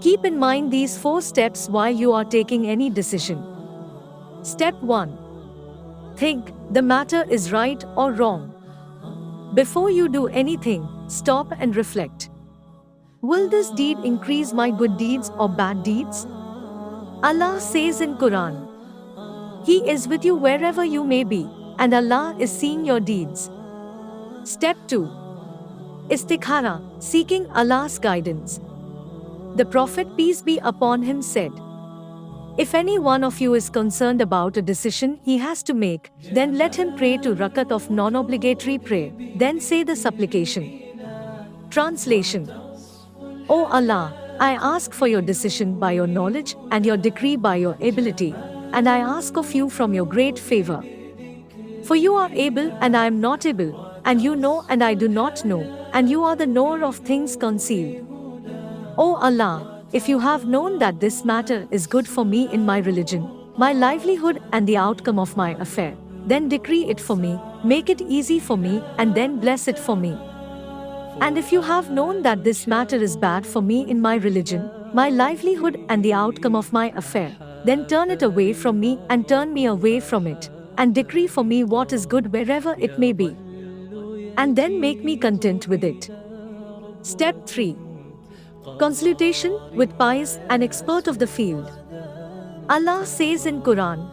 Keep in mind these 4 steps while you are taking any decision. Step 1. Think the matter is right or wrong. Before you do anything, stop and reflect. Will this deed increase my good deeds or bad deeds? Allah says in Quran, He is with you wherever you may be, and Allah is seeing your deeds. Step 2. Istikhara, seeking Allah's guidance. The Prophet, peace be upon him, said, if any one of you is concerned about a decision he has to make, then let him pray 2 rakat of non-obligatory prayer, then say the supplication. Translation. O Allah, I ask for your decision by your knowledge and your decree by your ability, and I ask of you from your great favor. For you are able and I am not able, and you know and I do not know, and you are the knower of things concealed. O Allah, if you have known that this matter is good for me in my religion, my livelihood and the outcome of my affair, then decree it for me, make it easy for me, and then bless it for me. And if you have known that this matter is bad for me in my religion, my livelihood and the outcome of my affair, then turn it away from me and turn me away from it, and decree for me what is good wherever it may be. And then make me content with it. Step 3. Consultation with pious and expert of the field. Allah says in Quran,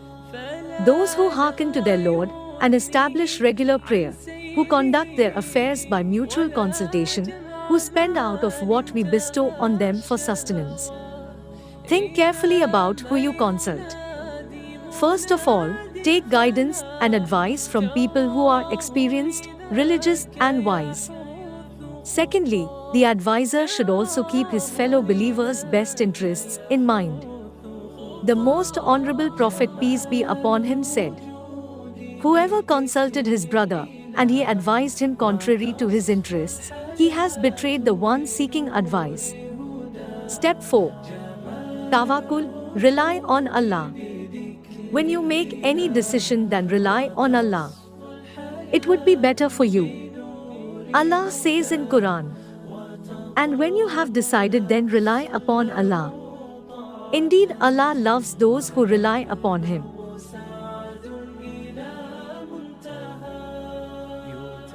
those who hearken to their Lord and establish regular prayer, who conduct their affairs by mutual consultation, who spend out of what we bestow on them for sustenance. Think carefully about who you consult. First of all, take guidance and advice from people who are experienced, religious, and wise. Secondly, the advisor should also keep his fellow believers' best interests in mind. The most honorable Prophet, peace be upon him, said, whoever consulted his brother, and he advised him contrary to his interests, he has betrayed the one seeking advice. Step 4. Tawakkul, rely on Allah. When you make any decision, then rely on Allah. It would be better for you. Allah says in Quran, and when you have decided, then rely upon Allah. Indeed, Allah loves those who rely upon Him.